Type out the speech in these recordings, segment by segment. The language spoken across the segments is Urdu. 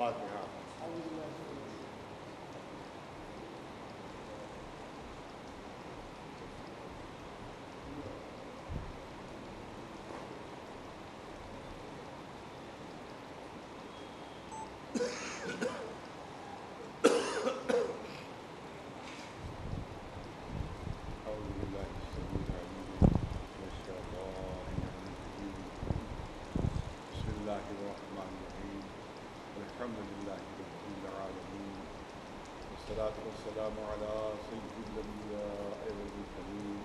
فاتحہ۔ والسلام على سيد الأنبياء والمرسلين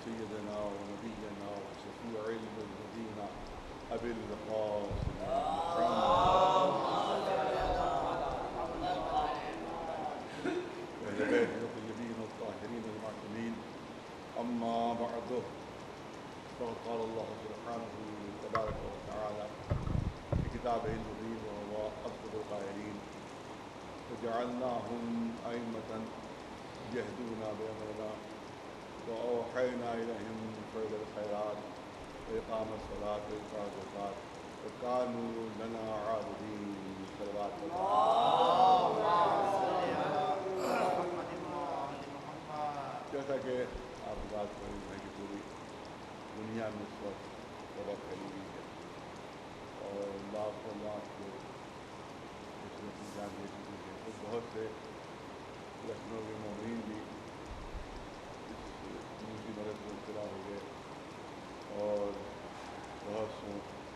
سيدنا ونبينا وشفيع المذنبين أبي القاسم وأهل بيته الطيبين الطاهرين المعصومين. أما بعد، فقد قال الله سبحانه تبارك وتعالى في كتابه المبين وهو أصدق القائلين: وجعلناهم أئمة يهدون بأمرنا وأوحينا إليهم فعل الخيرات وإقام الصلاة وإيتاء الزكاة وكانوا لنا عابدين. صلوات جیسا کہ آپ بات کر رہے ہیں کہ پوری دنیا میں اس وقت وبا پھیلی ہوئی ہے اور لاکھ لوگ اس میں اپنی جان دے چکے ہیں، تو بہت سے لکھنؤ کے مومنین بھی اس دوسری مرض میں مبتلا ہو گئے اور بہت سو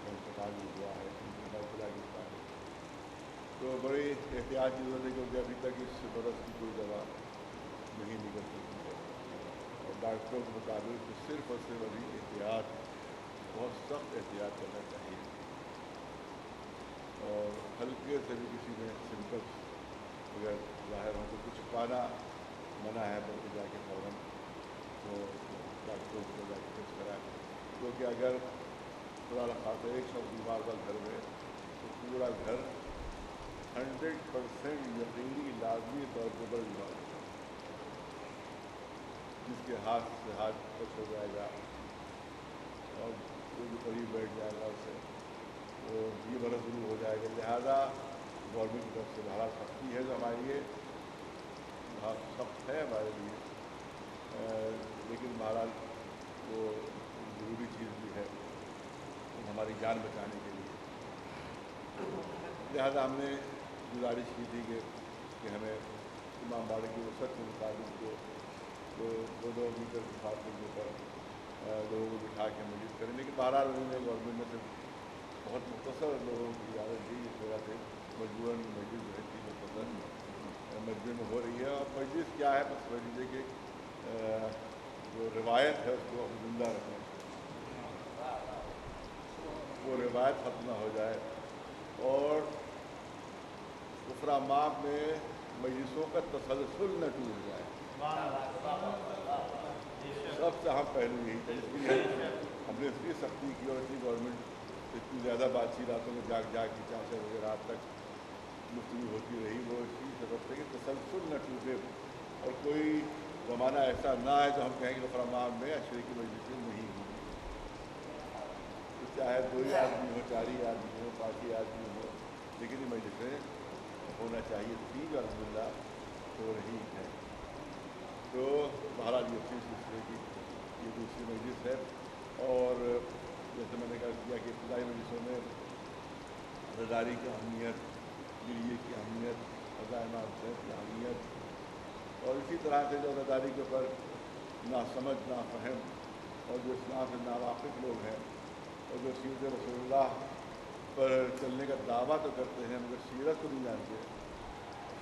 کا انتقال بھی ہوا ہے، ان کی مبتلا گرتا ہے. تو بڑی احتیاط کی ضرورت ہے کیونکہ ابھی تک اس مرض کی کوئی دوا نہیں نکل سکی ہے اور ڈاکٹروں کے مطابق تو صرف اور صرف ابھی احتیاط، بہت سخت احتیاط کرنا چاہیے. اور ہلکے سے بھی کسی میں سمپٹمس اگر ظاہر ہو تو کچھ پانا منع ہے، بلکہ جا کے فوراً تو ڈاکٹروں کو جا کے ٹیسٹ کرائیں، کیونکہ اگر خدا نخواستہ ایک شخص بیمار کا گھر میں تو پورا گھر 100% یقینی لازمی طور پر بیمار ہوگا. جس کے ہاتھ سے ہاتھ ٹچ ہو جائے گا اور کوئی بھی قریب بیٹھ جائے گا اسے تو یہ مرض ضرور ہو جائے گا. لہٰذا گورنمنٹ کی طرف سے بہرحال سختی ہے جو ہمارے لیے بہت سخت ہے ہمارے لیے، لیکن بہرحال وہ ضروری چیز بھی ہے ہماری جان بچانے کے لیے. لہٰذا ہم نے گزارش کی تھی کہ ہمیں امام باڑے کی وسعت کے مطابق جو 2 میٹر کے فاصلے کے اوپر لوگوں کو بٹھا کے مسجد کریں، لیکن بہرحال انہوں نے گورنمنٹ نے صرف بہت مختصر لوگوں کی اجازت دی. اس وجہ سے مجبوراً مسجد جو ہے 3 مختصر مسجد میں ہو رہی ہے. اور مسجد کیا ہے، بس مسجد کہ جو روایت ہے اس کو ہم زندہ رکھیں، وہ روایت ختم نہ ہو جائے اور افراماب میں مجلسوں کا تسلسل نہ ٹوٹ جائے. سب سے اہم پہلو یہی تھا، اس لیے ہم نے اس لیے سختی کی اور اتنی گورنمنٹ اتنی زیادہ بات چیت راتوں میں جاگ کے 4 بجے رات تک گفتگو ہوتی رہی. وہ اس کی سبب سے کہ تسلسل نہ ٹوٹے اور کوئی زمانہ ایسا نہ آئے تو ہم کہیں کہ افراماب میں اشرے کی مجلسیں نہیں ہوئی. چاہے 2 آدمی ہو، 4 آدمی ہو، 5 آدمی ہو، لیکن یہ مجلسیں ہونا چاہیے تھی جو الحمدللہ ہو رہی ہے. تو بہرحال یہ اسی سلسلے کی یہ دوسری مجلس ہے. اور جیسے میں نے کہا کیا کہ ابتدائی مجلسوں میں رضاداری کی اہمیت، ملیے کی اہمیت، عزائمہ حسین کی اہمیت، اور اسی طرح سے جو رضاداری کے اوپر ناسمجھ، نافہم اور جو اسلام سے ناواقف لوگ ہیں اور جو سیرت رسول اللہ پر چلنے کا دعویٰ تو کرتے ہیں مگر سیرت کو نہیں جانتے،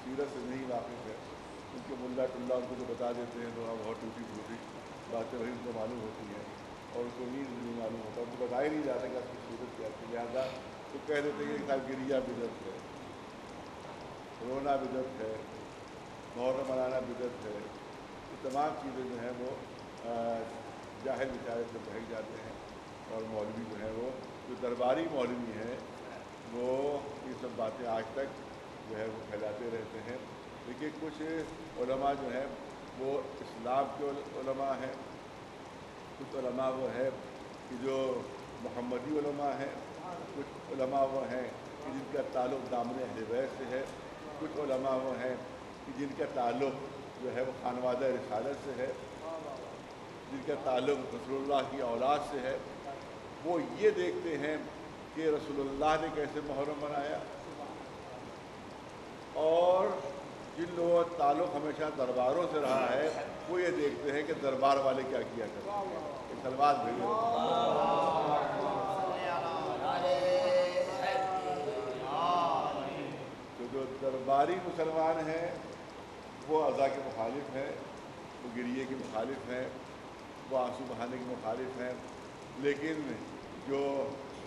سیرت سے نہیں واقف ہے. ان کے ملا ٹلہ ان کو جو بتا دیتے ہیں تو بہت ٹوٹی پھوٹی باتیں وہی ان کو معلوم ہوتی ہیں اور ان کو نہیں معلوم ہوتا، ان کو بتایا نہیں جاتا کہ آپ کی سیرت کیا ہے. لہٰذا تو کہہ دیتے ہیں کہ صاحب گریا بدعت ہے، رونا بدعت ہے، محرم منانا بدعت ہے. یہ تمام چیزیں جو ہیں وہ جاہل بیچارے سے بہک جاتے ہیں اور مولوی جو ہیں وہ جو درباری مولوی ہیں وہ یہ سب باتیں آج تک جو ہے وہ پھیلاتے رہتے ہیں. لیکن کچھ علماء جو ہیں وہ اسلام کے علماء ہیں، کچھ علماء وہ ہے کہ جو محمدی علماء ہیں، کچھ علماء وہ ہیں کہ جن کا تعلق دامن اہل بیت سے ہے، کچھ علماء وہ ہیں کہ جن کا تعلق جو ہے وہ خانوادہ رسالت سے ہے، جن کا تعلق رسول اللہ کی اولاد سے ہے۔ وہ یہ دیکھتے ہیں کہ رسول اللہ نے کیسے محرم منایا، اور جن لوگوں کا تعلق ہمیشہ درباروں سے رہا ہے وہ یہ دیکھتے ہیں کہ دربار والے کیا کیا کرتے ہیں۔ سلوات بھیجو۔ تو جو درباری مسلمان ہیں وہ عزا کے مخالف ہیں، وہ گریے کے مخالف ہیں، وہ آنسو بہانے کے مخالف ہیں، لیکن جو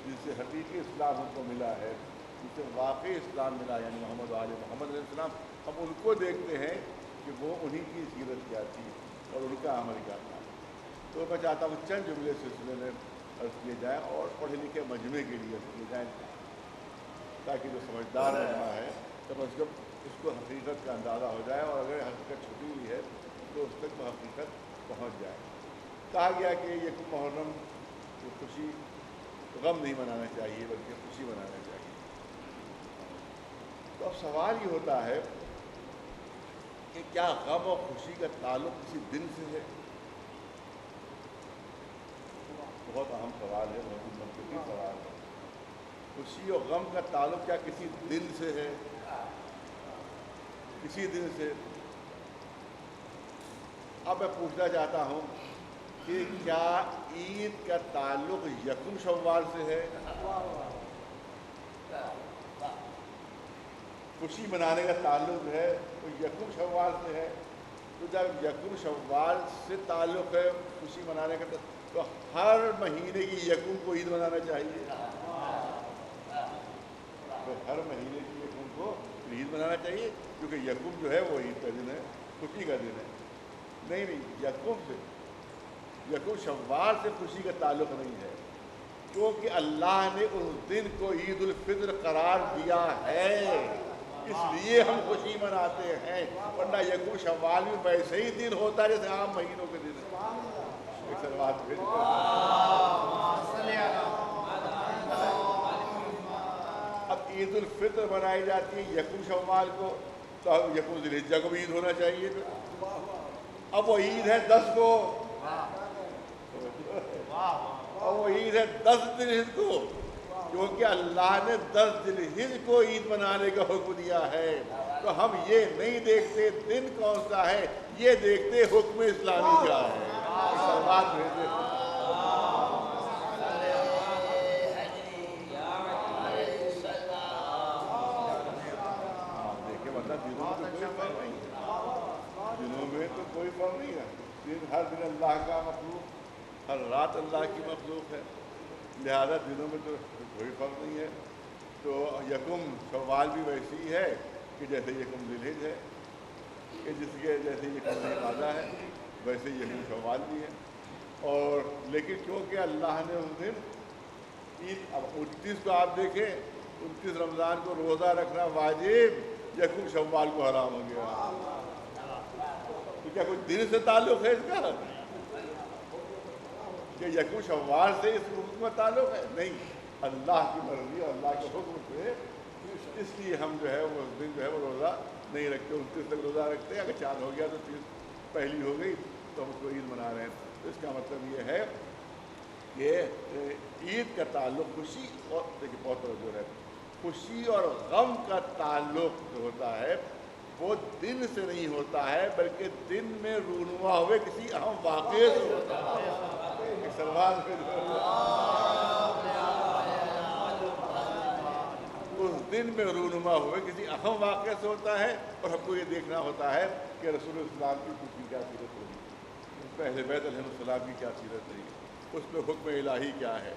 جن سے حقیقی اسلام ہم کو ملا ہے، جن سے واقعی اسلام ملا، یعنی محمد آل محمد علیہ السلام، ہم ان کو دیکھتے ہیں کہ وہ انہی کی سیرت کیا تھی اور ان کا عمل کیا تھا۔ تو میں چاہتا ہوں چند جملے سلسلے میں عرض کیے جائیں اور پڑھے لکھے مجمع کے لیے عرض کیے جائیں، تاکہ جو سمجھدار مجمع ہے کم از کم اس کو حقیقت کا اندازہ ہو جائے، اور اگر حقیقت چھپی ہوئی ہے تو اس تک وہ حقیقت پہنچ جائے۔ کہا گیا کہ یہ محرم وہ خوشی غم نہیں منانا چاہیے بلکہ خوشی منانا چاہیے۔ تو اب سوال یہ ہوتا ہے کہ کیا غم اور خوشی کا تعلق کسی دن سے ہے؟ بہت اہم سوال ہے، بہت منطقی سوال ہے۔ خوشی اور غم کا تعلق کیا کسی دن سے ہے؟ کسی دن سے؟ اب میں پوچھنا چاہتا ہوں کہ کیا عید کا تعلق یکم شوال سے ہے؟ خوشی منانے کا تعلق ہے تو یکم شوال سے ہے۔ تو جب یکم شوال سے تعلق ہے خوشی منانے کا تو ہر مہینے کی یکم کو عید منانا چاہیے، تو ہر مہینے کی یکم کو عید منانا چاہیے، کیونکہ یکم جو ہے وہ عید کا دن ہے، خوشی کا دن ہے۔ نہیں، یکم سے، یکم شوال سے خوشی کا تعلق نہیں ہے، کیونکہ اللہ نے اس دن کو عید الفطر قرار دیا ہے، اس لیے ہم خوشی مناتے ہیں، ورنہ یکم شوال بھی ویسے ہی دن ہوتا ہے جیسے عام مہینوں کے دن ہے۔ ایک سلوات بھیج اب عید الفطر منائی جاتی ہے یکم شوال کو، تو اب یکم ذی الحجہ کو بھی عید ہونا چاہیے۔ اب وہ عید ہے 10 کو، اب وہ عید ہے 10 ذی الحجہ کو، کیونکہ اللہ نے 10 ذی الحجہ کو عید منانے کا حکم دیا ہے۔ تو ہم یہ نہیں دیکھتے دن کون سا ہے، یہ دیکھتے حکم اسلامی کیا ہے۔ سلوات بھیجے۔ دیکھیں مطلب دنوں میں تو کوئی فرق نہیں ہے، دن ہر دن اللہ کا مخلوق، ہر رات اللہ کی مخلوق ہے، لہذا دنوں میں تو کوئی فرق نہیں ہے۔ تو یکم شوال بھی ویسی ہی ہے کہ جیسے یکم ذی الحجہ ہے، کہ جس کے جیسے یکم ذی القعدہ ہے ویسے یکم شوال بھی ہے۔ اور لیکن کیونکہ اللہ نے اس دن عید، اب 29 کو آپ دیکھیں، 29 رمضان کو روزہ رکھنا واجب، یکم شوال کو حرام ہو گیا۔ تو کیا کوئی دن سے تعلق ہے اس کا کہ یکم شوال سے اس حکم کا تعلق ہے؟ نہیں، اللہ کی مرضی اور اللہ کے حکم سے اس لیے ہم جو ہے وہ دن جو ہے وہ روزہ نہیں رکھتے، 29 تک روزہ رکھتے ہیں۔ اگر چاند ہو گیا تو 30 پہلی ہو گئی تو ہم اس کو عید منا رہے ہیں۔ تو اس کا مطلب یہ ہے کہ عید کا تعلق خوشی اور دیکھیے بہت توجہ ہے، خوشی اور غم کا تعلق جو ہوتا ہے وہ دن سے نہیں ہوتا ہے بلکہ دن میں رونما ہوئے کسی اہم واقعے سے ہوتا ہے۔ ایک سلوات اس دن میں رونما ہوئے کسی اہم واقعے سے ہوتا ہے، اور ہم کو یہ دیکھنا ہوتا ہے کہ رسول السلام کی کیا سیرت رہی، اہل بیت علیہ السلام کی کیا سیرت رہی، اس میں حکم الہی کیا ہے،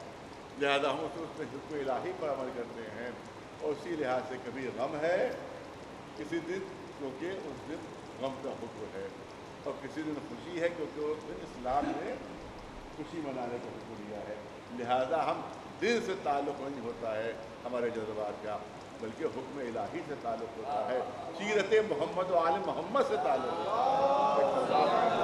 لہذا ہم اس میں حکم الہی پر عمل کرتے ہیں۔ اور اسی لحاظ سے کبھی غم ہے کسی دن کیونکہ اس دن غم کا حکم ہے، اور کسی دن خوشی ہے کیونکہ اس دن اسلام نے خوشی منانے کا حکم دیا ہے۔ لہذا ہم دل سے تعلق نہیں ہوتا ہے ہمارے جذبات کا، بلکہ حکم الہی سے تعلق ہوتا ہے، سیرت محمد و آل محمد سے تعلق ہوتا ہے۔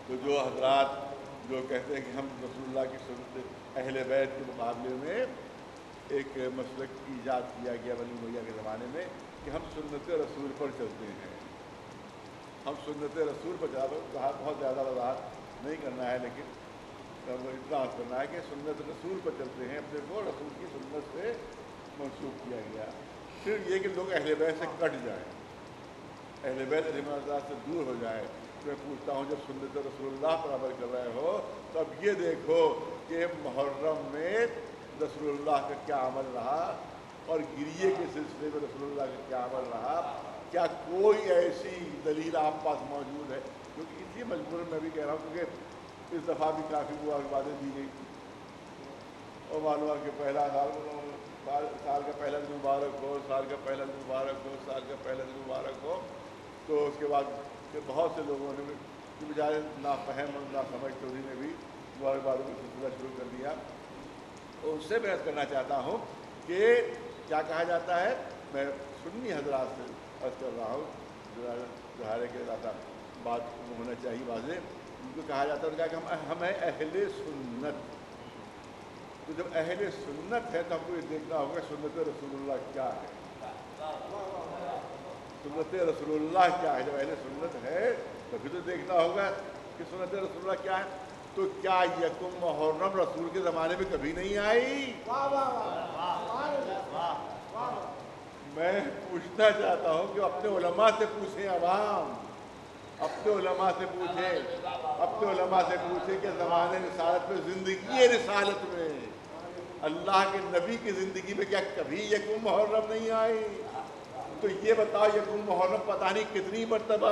تو جو حضرات جو کہتے ہیں کہ ہم رسول اللہ کی سنت اہل بیت کے مقابلے میں ایک مسلک ایجاد کیا گیا بنی امیہ کے زمانے میں کہ ہم سنت رسول پر چلتے ہیں. ہم سنت رسول پر چلا بہت زیادہ وضاحت نہیں کرنا ہے، لیکن اتنا کرنا ہے کہ سنت رسول پر چلتے ہیں، اپنے کو رسول کی سنت سے منسوخ کیا گیا. پھر یہ کہ لوگ اہل بیت سے کٹ جائیں، اہل بیت رحمہ اللہ سے دور ہو جائیں. میں پوچھتا ہوں جب سنت رسول اللہ پر عمل کر رہے ہو تو اب یہ دیکھو کہ محرم میں رسول اللہ کا کیا عمل رہا اور گریے کے سلسلے میں رسول اللہ کا کیا عمل رہا. کیا کوئی ایسی دلیل آپ پاس موجود ہے؟ کیونکہ اس لیے مجبوراً میں بھی کہہ رہا ہوں کیونکہ اس دفعہ بھی کافی باتیں دی گئی اور معلوم ہے کہ پہلا سال کا پہلا دن مبارک ہو، سال کا پہلا دن مبارک ہو، سال کا پہلا دن مبارک ہو. تو اس کے بعد کہ بہت سے لوگوں نے بھی بیچارے نافہم اور ناسمجھ تو انہیں نے بھی مبارکبادوں کا سلسلہ شروع کر دیا. اور اس سے میں عرض کرنا چاہتا ہوں کہ کیا کہا جاتا ہے، میں سنی حضرات سے عرض کر رہا ہوں، ظاہر کے زیادہ بات ہونا چاہیے واضح. ان کو کہا جاتا ہے کہ ہم ہیں اہل سنت. تو جب اہل سنت ہے تو ہم کو یہ دیکھنا ہوگا سنت رسول اللہ کیا ہے. سنت رسول اللہ کیا ہے؟ جب اہل سنت ہے تو پھر تو دیکھنا ہوگا کہ سنت رسول اللہ کیا ہے. تو کیا یکم محرم رسول کے زمانے میں کبھی نہیں آئی؟ میں پوچھنا چاہتا ہوں کہ اپنے علماء سے پوچھیں، عوام اپنے علماء سے پوچھیں، اپنے علماء سے پوچھیں کہ زمانے رسالت میں، زندگی رسالت میں، اللہ کے نبی کی زندگی میں کیا کبھی یکم محرم نہیں آئی؟ تو یہ بتاؤ یکم محرم پتہ نہیں کتنی مرتبہ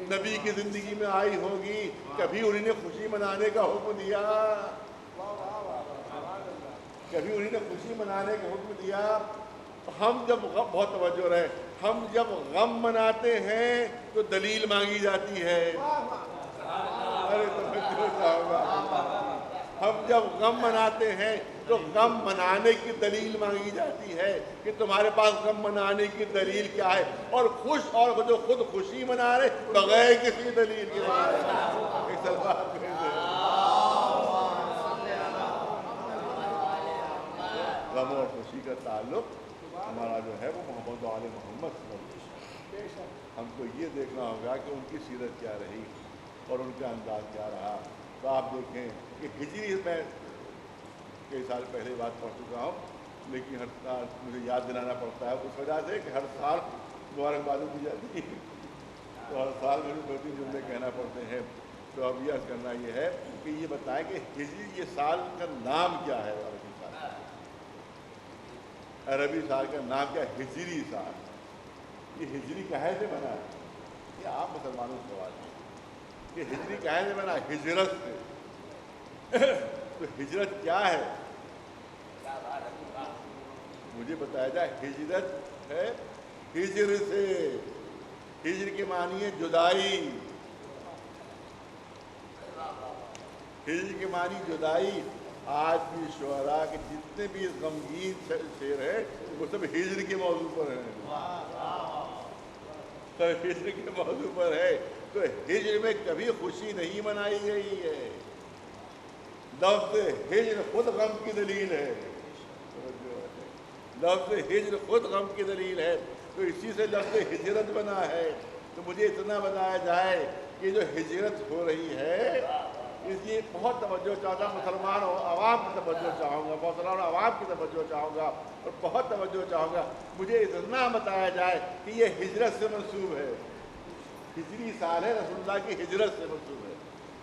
نبی کی زندگی میں آئی ہوگی. کبھی انہیں نے خوشی منانے کا حکم دیا؟ کبھی انہیں نے خوشی منانے کا حکم دیا؟ ہم جب بہت توجہ رہے، ہم جب غم مناتے ہیں تو دلیل مانگی جاتی ہے. ارے توجہ چاہوں گا. ہم جب غم مناتے ہیں تو غم منانے کی دلیل مانگی جاتی ہے کہ تمہارے پاس غم منانے کی دلیل کیا ہے. اور خوش اور جو خود خوشی منا رہے بغیر کسی دلیل کے غم اور خوشی کا تعلق ہمارا جو ہے وہ محمد آل محمد صلی اللہ علیہ وسلم. ہم کو یہ دیکھنا ہوگا کہ ان کی سیرت کیا رہی اور ان کا انداز کیا رہا. تو آپ دیکھیں کہ ہجری میں کئی سال پہلے بات پڑھ چکا ہوں، لیکن ہر سال مجھے یاد دلانا پڑتا ہے اس وجہ سے کہ ہر سال مبارکبادوں دی جاتی ہے تو ہر سال مجھے 2-3 جملے کہنا پڑتے ہیں. تو اب یہ عرض کرنا یہ ہے کہ یہ بتائیں کہ ہجری یہ سال کا نام کیا ہے. عربی سال کا نام کیا ہے؟ ہجری سال. یہ ہجری کہے سے بنا ہے؟ یہ آپ مسلمانوں سے سوال ہے کہ ہجری کہے سے بنا؟ ہجرت سے. تو ہجرت کیا ہے مجھے بتایا جائے. ہجرت ہے ہجر سے. ہجر کے معنی ہے جدائی. ہجر کے معنی جدائی. آج بھی شعراء کے جتنے بھی غمگین شعر ہیں وہ سب ہجر کے موضوع پر ہیں. ہجر کے موضوع پر ہے. تو ہجر میں کبھی خوشی نہیں منائی گئی ہے. لفظ ہجر خود غم کی دلیل ہے. لفظ ہجر خود غم کی دلیل ہے. تو اسی سے لفظ ہجرت بنا ہے. تو مجھے اتنا بتایا جائے کہ جو ہجرت ہو رہی ہے اس لیے بہت توجہ چاہتا ہوں. مسلمان عوام کی توجہ چاہوں گا، مسلمان عوام کی توجہ چاہوں گا اور بہت توجہ چاہوں گا. مجھے اتنا بتایا جائے کہ یہ ہجرت سے منسوب ہے. ہجری سال ہے، رسول اللہ کی ہجرت سے منسوب ہے.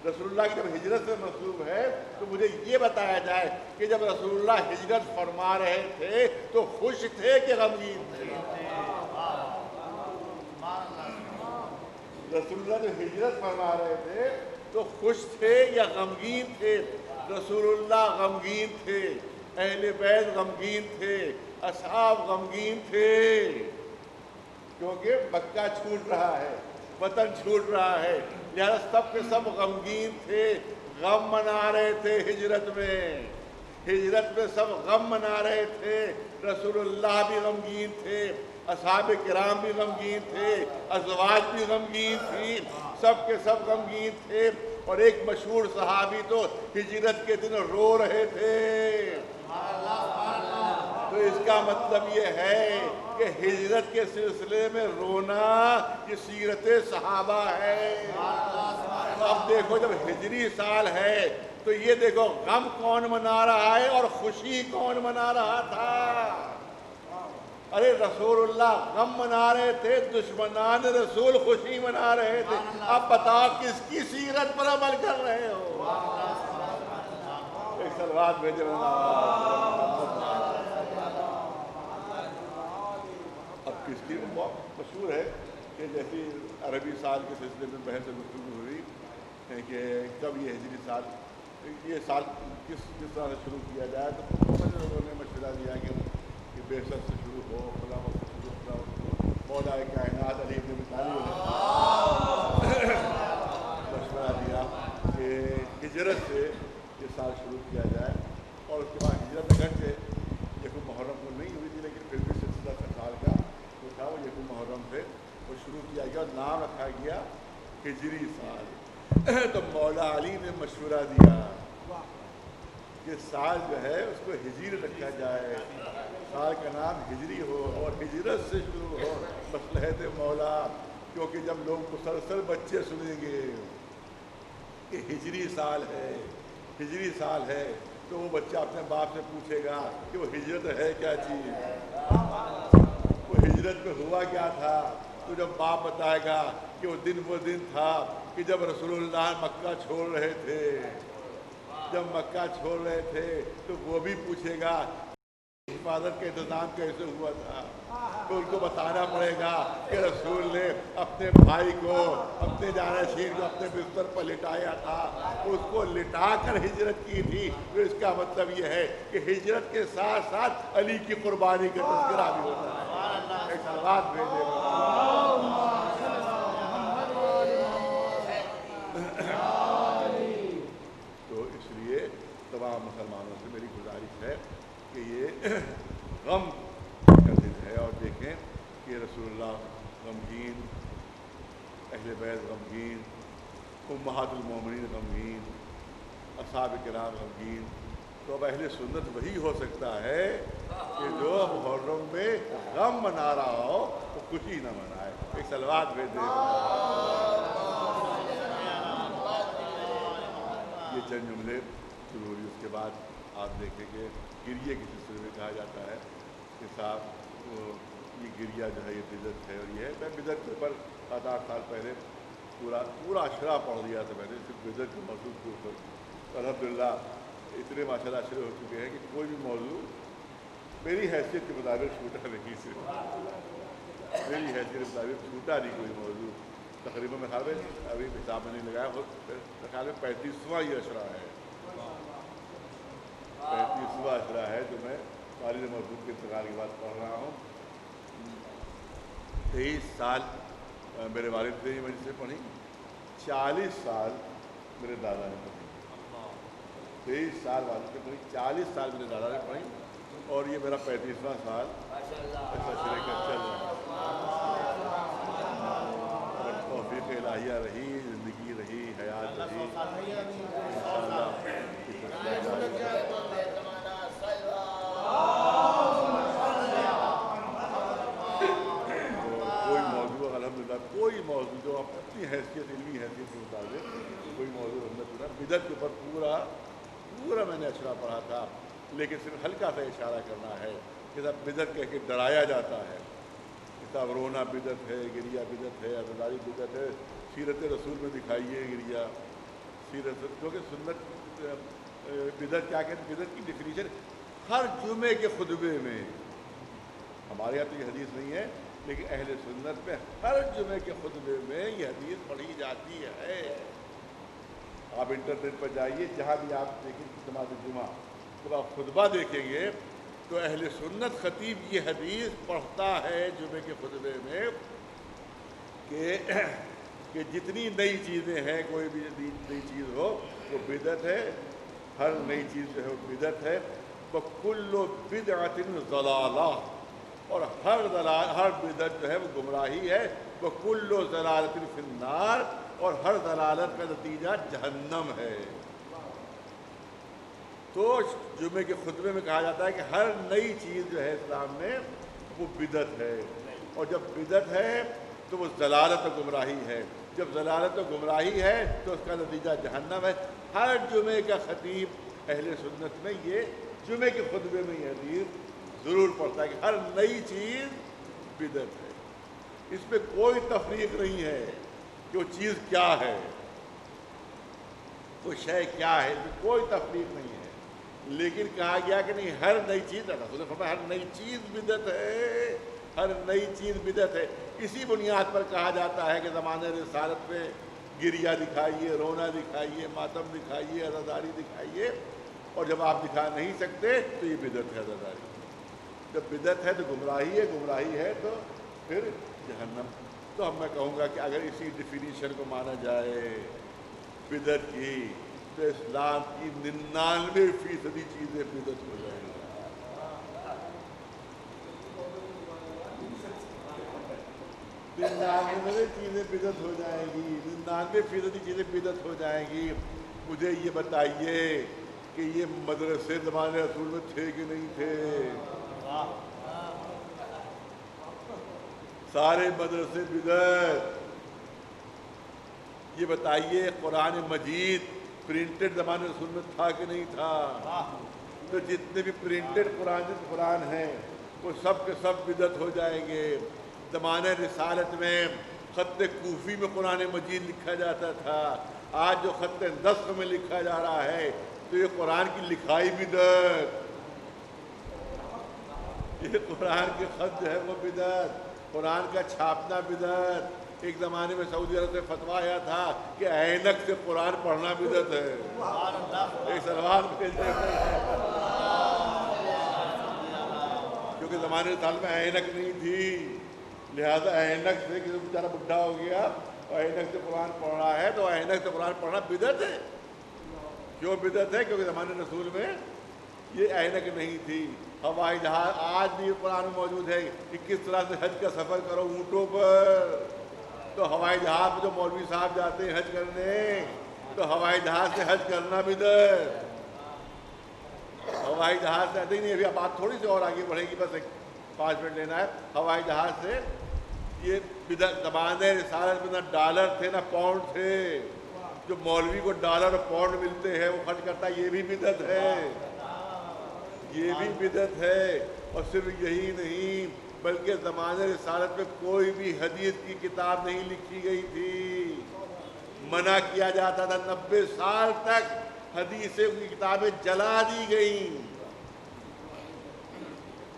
رسول اللہ کی جب ہجرت سے منسوب ہے تو مجھے یہ بتایا جائے کہ جب رسول اللہ ہجرت فرما رہے تھے تو خوش تھے کہ غمگین تھے؟ رسول اللہ جب ہجرت فرما رہے تھے تو خوش تھے یا غمگین تھے؟ رسول اللہ غمگین تھے، اہل بیت غمگین تھے، اصحاب غمگین تھے. کیونکہ مکہ چھوٹ رہا ہے، وطن چھوٹ رہا ہے، لہذا سب کے سب غمگین تھے، غم منا رہے تھے. ہجرت میں سب غم منا رہے تھے. رسول اللہ بھی غمگین تھے، اصحاب کرام بھی غمگین تھے، ازواج بھی غمگین تھی، سب کے سب غمگین تھے. اور ایک مشہور صحابی تو ہجرت کے دن رو رہے تھے۔ تو اس کا مطلب یہ ہے کہ ہجرت کے سلسلے میں رونا یہ سیرت صحابہ ہے۔ اب دیکھو جب ہجری سال ہے تو یہ دیکھو غم کون منا رہا ہے اور خوشی کون منا رہا تھا۔ ارے رسول اللہ غم منا رہے تھے، دشمنان رسول خوشی منا رہے تھے۔ اب بتاؤ کس کی سیرت پر عمل کر رہے ہو؟ ایک صلوات بھیجے۔ اب کس کی بہت مشہور ہے کہ جیسی عربی سال کے سلسلے میں بحث گفتگو ہوئی ہے کہ کب یہ ہجری سال، یہ سال کس طرح سے شروع کیا جائے، تو لوگوں نے مشورہ دیا کہ بیسر سے شروع ہو، فلاں وقت سے شروع ہو۔ مولا کائنات علی ابن ابی طالب نے مشورہ دیا کہ ہجرت سے یہ سال شروع کیا جائے، اور اس کے بعد ہجرت اگرچہ یکم محرم کو نہیں ہوئی تھی لیکن پھر بھی سلسلہ سال کا جو تھا وہ یکم محرم سے وہ شروع کیا گیا اور نام رکھا گیا ہجری سال۔ تو مولا علی نے مشورہ دیا کہ سال جو ہے اس کو ہجری رکھا جائے، سال کا نام ہجری ہو اور ہجرت سے شروع ہو، مصلحت مولا، کیونکہ جب لوگ مسلسل بچے سنیں گے کہ ہجری سال ہے، ہجری سال ہے، تو وہ بچہ اپنے باپ سے پوچھے گا کہ وہ ہجرت ہے کیا چیز، وہ ہجرت میں ہوا کیا تھا۔ تو جب باپ بتائے گا کہ وہ دن تھا کہ جب رسول اللہ مکہ چھوڑ رہے تھے، جب مکہ چھوڑ رہے تھے، تو وہ بھی پوچھے گا حفاظت کا انتظام کیسے ہوا تھا۔ تو ان کو بتانا پڑے گا کہ رسول نے اپنے بھائی کو، اپنے جانشین کو اپنے بستر پر لٹایا تھا، اس کو لٹا کر ہجرت کی تھی۔ تو اس کا مطلب یہ ہے کہ ہجرت کے ساتھ ساتھ علی کی قربانی کا تذکرہ بھی ہوتا ہے۔ ایک صلوات بھیجے تو اس لیے تمام مسلمانوں سے میری گزارش ہے کہ یہ غم کا دن ہے، اور دیکھیں کہ رسول اللہ غمگین، اہل بیت غمگین، امہات المومنین غمگین، اصحاب کرام غمگین، تو اب اہل سنت وہی ہو سکتا ہے کہ جو محرم میں غم منا رہا ہو تو خوشی نہ منائے۔ ایک صلوات بھیج دے۔ یہ چند جملے شروع ہوئی، اس کے بعد آپ دیکھیں کہ گریے کے سلسلے میں کہا جاتا ہے کہ صاحب یہ گریہ جو ہے یہ بدعت ہے، اور یہ ہے میں بدعت کے اوپر 7-8 سال پہلے پورا اشرا پڑھ دیا تھا میں نے صرف بدعت کے موضوع کے اوپر۔ الحمدللہ اتنے ماشاء اللہ اشرے ہو چکے ہیں کہ کوئی بھی موضوع میری حیثیت کے مطابق چھوٹا نہیں، صرف میری حیثیت کے مطابق چھوٹا نہیں کوئی موضوع۔ تقریباً میں خیال ہے ابھی حساب میں نہیں لگایا، خیال میں 35واں یہ اشرا ہے، 35واں اشرا ہے جو میں والد محبوب کے انتقال کے بعد پڑھ رہا ہوں۔ 23 سال میرے والد نے یہ مجلس سے پڑھی، 40 سال میرے دادا نے پڑھی، 23 سال والد نے پڑھی، 40 سال میرے دادا نے پڑھی، اور یہ میرا 35واں سال ایسا اشرے کا چل رہا ہے۔ توفیق الہیہ رہی، زندگی رہی، حیات رہی، انشاءاللہ کوئی موضوع الحمدللہ کوئی موضوع جو اپنی حیثیت علمی حیثیت کے مطابق کوئی موضوع الحمدللہ بدعت کے اوپر پورا میں نے اشرا پڑھا تھا، لیکن صرف ہلکا سا اشارہ کرنا ہے کہ سب بدعت کہہ کے ڈرایا جاتا ہے، کتاب رونا بدعت ہے، گریہ بدعت ہے، عزاداری بدعت ہے، سیرت رسول میں دکھائیے گریہ، سیرت کیونکہ سنت بدعت کیا کہتے ہیں، بدعت کی ڈیفینیشن ہر جمعے کے خطبے میں، ہمارے یہاں تو یہ حدیث نہیں ہے لیکن اہل سنت میں ہر جمعے کے خطبے میں یہ حدیث پڑھی جاتی ہے۔ آپ انٹرنیٹ پر جائیے، جہاں بھی آپ دیکھیں جماعت جمعہ جب آپ خطبہ دیکھیں گے تو اہل سنت خطیب یہ حدیث پڑھتا ہے جمعے کے خطبے میں کہ جتنی نئی چیزیں ہیں، کوئی بھی نئی چیز ہو وہ بدعت ہے، ہر نئی چیز جو ہے وہ بدعت ہے، وَكُلُّ بِدْعَةٍ ضَلَالَةٍ، اور ہر بدعت جو ہے وہ گمراہی ہے، وَكُلُّ ضَلَالَةٍ فِي النَّارِ، اور ہر ضلالت کا نتیجہ جہنم ہے۔ تو جمعے کے خطبے میں کہا جاتا ہے کہ ہر نئی چیز جو ہے اسلام میں وہ بدعت ہے، اور جب بدعت ہے تو وہ ضلالت و گمراہی ہے، جب ضلالت و گمراہی ہے تو اس کا نتیجہ جہنم ہے۔ ہر جمعے کا خطیب اہل سنت میں یہ جمعے کے خطبے میں یہ حدیث ضرور پڑھتا ہے کہ ہر نئی چیز بدعت ہے، اس پہ کوئی تفریق نہیں ہے کہ وہ چیز کیا ہے، وہ شے کیا ہے، اس میں کوئی تفریق نہیں ہے، لیکن کہا گیا کہ نہیں ہر نئی چیز، رسول نے فرمایا ہر نئی چیز بدعت ہے، ہر نئی چیز بدعت ہے۔ اسی بنیاد پر کہا جاتا ہے کہ زمانۂ رسالت میں گریہ دکھائیے، رونا دکھائیے، ماتم دکھائیے، عزاداری دکھائیے، اور جب آپ دکھا نہیں سکتے تو یہ بدعت ہے عزاداری۔ جب بدعت ہے تو گمراہی ہے تو پھر جہنم۔ تو میں کہوں گا کہ اگر اسی ڈیفینیشن کو مانا جائے بدعت کی تو اسلام کی 99% چیزیں بدعت ہو جائیں گی۔ 99 چیزیں بدعت ہو جائیں گی، 99% چیزیں بدعت ہو جائیں گی۔ مجھے یہ بتائیے کہ یہ مدرسے زمانے رسول میں تھے کہ نہیں تھے؟ سارے مدرسے بدعت۔ یہ بتائیے قرآن مجید پرنٹڈ زمانے رسول میں تھا کہ نہیں تھا؟ تو جتنے بھی پرنٹڈ قرآن ہیں وہ سب کے سب بدعت ہو جائیں گے۔ زمانہ رسالت میں خط کوفی میں قرآن مجید لکھا جاتا تھا، آج جو خط نسخ میں لکھا جا رہا ہے تو یہ قرآن کی لکھائی بدعت، یہ قرآن کے خط جو ہے وہ بدعت، قرآن کا چھاپنا بدعت۔ ایک زمانے میں سعودی عرب سے فتویٰ آیا تھا کہ اینک سے قرآن پڑھنا بدعت ہے۔ ایک سلوار بھیجتے ہیں کیونکہ زمانے سال میں اینک نہیں تھی، لہذا اینک سے کسی بیچارہ بڈھا ہو گیا اور اینک سے قرآن پڑھ رہا ہے تو اینک سے قرآن پڑھنا بدعت ہے۔ کیوں بدعت ہے؟ کیونکہ زمانے رسول میں یہ اینک نہیں تھی۔ ہوائی جہاز آج بھی قرآن میں موجود ہے کہ کس طرح سے حج کا سفر کرو اونٹوں پر، تو ہوائی جہاز میں جو مولوی صاحب جاتے ہیں حج کرنے تو ہوائی جہاز سے حج کرنا بدعت۔ ہوائی جہاز سے نہیں، ابھی اب بات تھوڑی سی اور آگے بڑھے گی، بس 5 منٹ لینا ہے۔ ہوائی جہاز سے یہ بدعت۔ زمانے رسالت میں نہ ڈالر تھے نہ پاؤنڈ تھے، جو مولوی کو ڈالر اور پاؤنڈ ملتے ہیں وہ خرچ کرتا ہے، یہ بھی بدعت ہے، یہ بھی بدعت ہے۔ اور صرف یہی نہیں بلکہ زمانے رسالت میں کوئی بھی حدیث کی کتاب نہیں لکھی گئی تھی، منع کیا جاتا تھا۔ 90 سال تک حدیثیں کی کتابیں جلا دی گئیں۔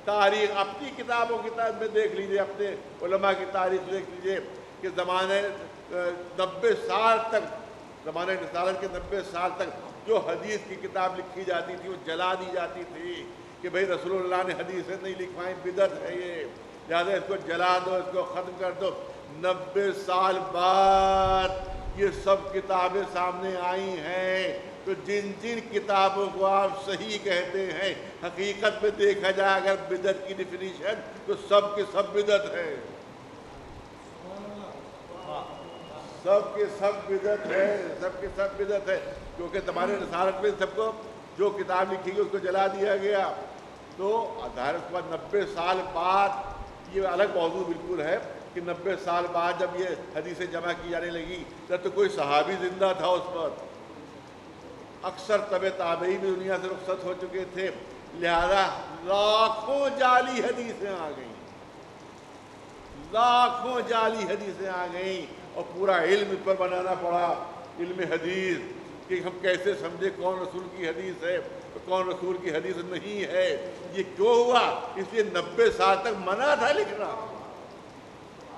تاریخ اپنی کتابوں کی میں دیکھ لیجئے، اپنے علماء کی تاریخ دیکھ لیجئے کہ زمانے 90 سال تک، زمانے رسالت کے 90 سال تک جو حدیث کی کتاب لکھی جاتی تھی وہ جلا دی جاتی تھی کہ بھئی رسول اللہ نے حدیثیں نہیں لکھوائیں، بدعت ہے یہ، لہٰذا اس کو جلا دو، اس کو ختم کر دو۔ 90 سال بعد یہ سب کتابیں سامنے آئی ہیں، تو جن جن کتابوں کو آپ صحیح کہتے ہیں حقیقت میں دیکھا جائے اگر بدعت کی ڈیفینیشن تو سب کے سب بدعت ہے، سب کے سب بدعت ہے، سب کے سب بدعت ہے۔ کیونکہ زمانے رسالت میں سب کو جو کتاب لکھی گئی اس کو جلا دیا گیا، تو ظاہر اس کے بعد 90 سال بعد یہ الگ موضوع بالکل ہے کہ 90 سال بعد جب یہ حدیثیں جمع کی جانے لگی تب تو کوئی صحابی زندہ تھا اس پر، اکثر تابعین بھی دنیا سے رخصت ہو چکے تھے، لہذا لاکھوں جعلی حدیثیں آ گئیں، لاکھوں جعلی حدیثیں آ گئیں، اور پورا علم اس پر بنانا پڑا، علم حدیث، کہ ہم کیسے سمجھے کون رسول کی حدیث ہے کون رسول کی حدیث نہیں ہے۔ یہ کیوں ہوا؟ اس لیے 90 سال تک منع تھا لکھنا،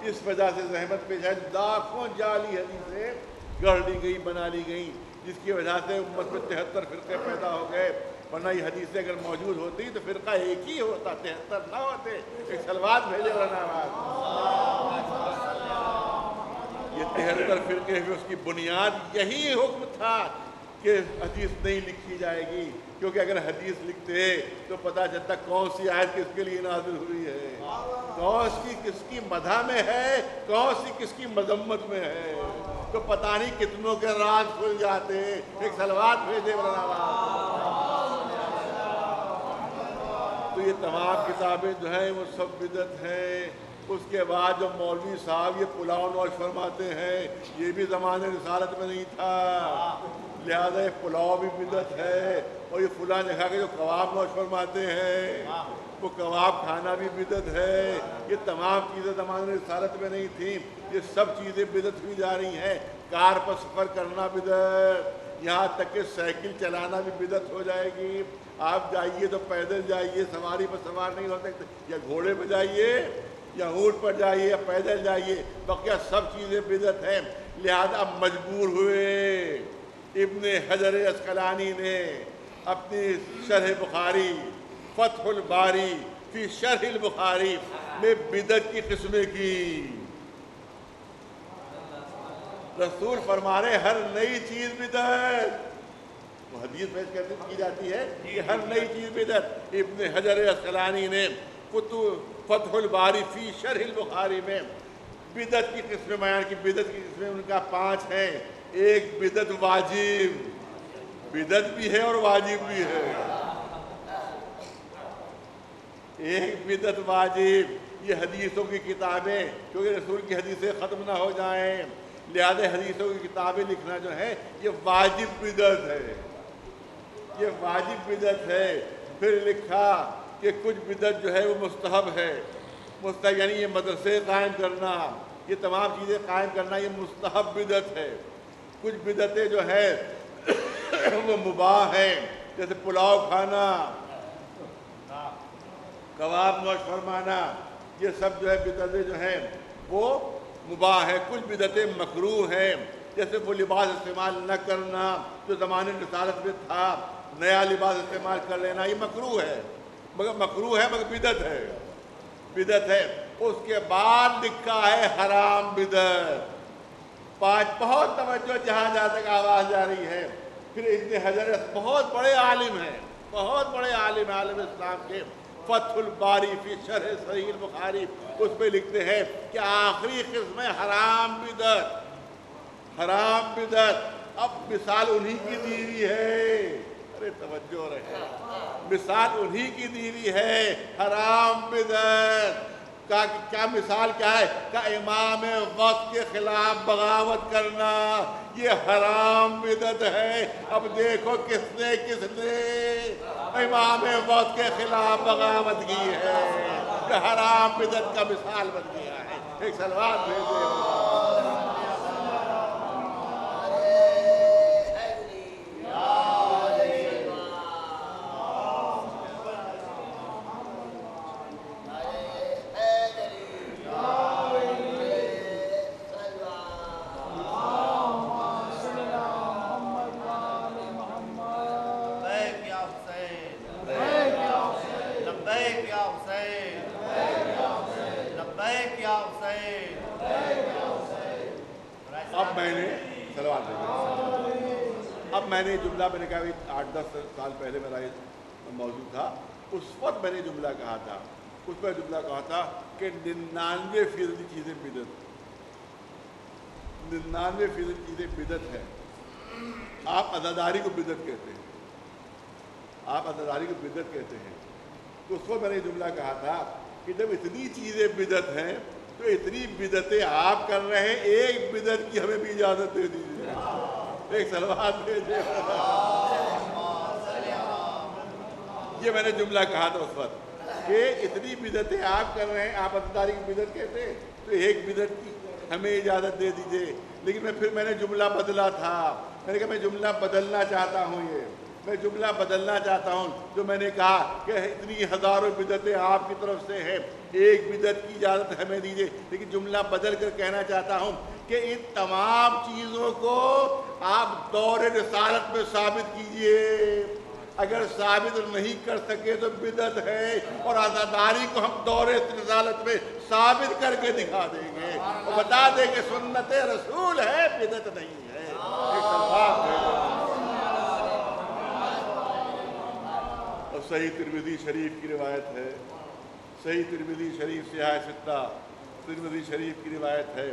اس وجہ سے زحمت پیش آئی، لاکھوں جعلی حدیثیں گڑھ لی گئی، بنا لی گئیں، جس کی وجہ سے امت میں 73 فرقے پیدا ہو گئے، ورنہ یہ حدیثیں اگر موجود ہوتی تو فرقہ ایک ہی ہوتا، 73 نہ ہوتے۔ ایک سلوات بھیجے ورنہ یہ 73 فرقے ہوئے، اس کی بنیاد یہی حکم تھا کہ حدیث نہیں لکھی جائے گی، کیونکہ اگر حدیث لکھتے تو پتہ چلتا کون سی آیت کس کے لیے نازل ہوئی ہے، کون سی کس کی مدح میں ہے، کون سی کس کی مذمت میں ہے۔ تو پتہ نہیں کتنوں کے راز کھل جاتے. ایک صلوات بھیجے مولانا. تو یہ تمام کتابیں جو ہیں وہ سب بدعت ہیں. اس کے بعد جو مولوی صاحب یہ پلاؤ نوش فرماتے ہیں یہ بھی زمانے رسالت میں نہیں تھا، لہذا یہ پلاؤ بھی بدعت ہے. اور یہ فلاں جگہ کے جو کباب نوش فرماتے ہیں وہ کباب کھانا بھی بدعت ہے. یہ تمام چیزیں زمانے رسالت میں نہیں تھیں، یہ سب چیزیں بدعت ہوئی جا رہی ہیں. کار پر سفر کرنا بدعت، یہاں تک کہ سائیکل چلانا بھی بدعت ہو جائے گی. آپ جائیے تو پیدل جائیے، سواری پر سوار نہیں ہو سکتے، یا گھوڑے پہ جائیے یا اونٹ پر جائیے یا پیدل جائیے، بقیہ سب چیزیں بدعت ہیں. لہذا مجبور ہوئے ابن حجر عسقلانی نے اپنی شرح بخاری فتح الباری فی شرح البخاری میں بدعت کی قسمیں کی. رسول فرما رہے ہر نئی چیز بدعت. وہ حدیث پیش کی جاتی ہے کہ ہر نئی چیز بدعت. ابن حجر عسقلانی نے فتح الباری فی شرح البخاری میں بدعت کی قسمیں بیان کی. بدعت کی قسمیں ان کا 5 ہیں. ایک بدعت واجب، بدعت بھی ہے اور واجب بھی ہے. ایک بدعت واجب، یہ حدیثوں کی کتابیں، کیونکہ رسول کی حدیثیں ختم نہ ہو جائیں لہذا حدیثوں کی کتابیں لکھنا جو ہے یہ واجب بدعت ہے. یہ واجب بدعت ہے. پھر لکھا کہ کچھ بدعت جو ہے وہ مستحب ہے. مستحب یعنی یہ مدرسے قائم کرنا، یہ تمام چیزیں قائم کرنا یہ مستحب بدعت ہے. کچھ بدعتیں جو ہے وہ مباح ہیں، جیسے پلاؤ کھانا، کباب نوش فرمانا، یہ سب جو ہے بدعتیں جو ہیں وہ مباح ہے. کچھ بدعتیں مکروہ ہیں، جیسے وہ لباس استعمال نہ کرنا جو زمانے رسالت میں تھا، نیا لباس استعمال کر لینا یہ مکروہ ہے، مکروہ ہے مگر بدعت ہے، بدعت ہے. اس کے بعد لکھا ہے حرام بدعت. 5 بہت توجہ جہاں تک آواز جا رہی ہے. پھر ابن حجر بہت بڑے عالم ہیں، بہت بڑے عالم اسلام کے. فتح الباری فی شرح صحیح البخاری اس پہ لکھتے ہیں کہ آخری قسم ہے حرام بدعت. حرام بدعت. اب مثال انہی کی دی ہوئی ہے، ارے توجہ رہے، مثال انہی کی دی ہوئی ہے حرام بدعت. کیا مثال کیا ہے کہ امام وقت کے خلاف بغاوت کرنا یہ حرام بدعت ہے. اب دیکھو کس نے امام وقت کے خلاف بغاوت کی ہے، کہ حرام بدعت کا مثال بن گیا ہے. ایک صلوات بھیجے. میں نے جملہ میں نے کہا 8-10 سال پہلے میرا یہ موضوع تھا، اس وقت میں نے جملہ کہا تھا، اس پر جملہ کہا تھا کہ 99% چیزیں بدعت، 99% چیزیں بدعت ہیں. آپ عزاداری کو بدعت کہتے ہیں، آپ عزاداری کو بدعت کہتے ہیں. تو اس وقت میں نے جملہ کہا تھا کہ جب اتنی چیزیں بدعت ہیں تو اتنی بدعتیں آپ کر رہے ہیں، ایک بدعت کی ہمیں بھی اجازت دے دیجیے. ایک صلوات بھیجے. یہ میں نے جملہ کہا تھا اس وقت کہ اتنی بدعتیں آپ کر رہے ہیں، آپ عزاداری کی بدعت کہتے ہیں تو ایک بدعت کی ہمیں اجازت دے دیجیے. لیکن پھر میں نے جملہ بدلا تھا. میں نے کہا میں جملہ بدلنا چاہتا ہوں، میں جملہ بدلنا چاہتا ہوں. جو میں نے کہا کہ اتنی ہزاروں بدعتیں آپ کی طرف سے ہیں، ایک بدعت کی اجازت ہمیں دیجیے. لیکن جملہ بدل کر کہنا چاہتا ہوں کہ ان تمام چیزوں کو آپ دور رسالت میں ثابت کیجئے. اگر ثابت نہیں کر سکے تو بدعت ہے، اور عزاداری کو ہم دور رسالت میں ثابت کر کے دکھا دیں گے اور بتا دیں کہ سنت رسول ہے، بدعت نہیں ہے. ایک صلوات اور صحیح ترمذی شریف کی روایت ہے، صحیح ترمذی شریف سیاہ ستہ ترمذی شریف کی روایت ہے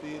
3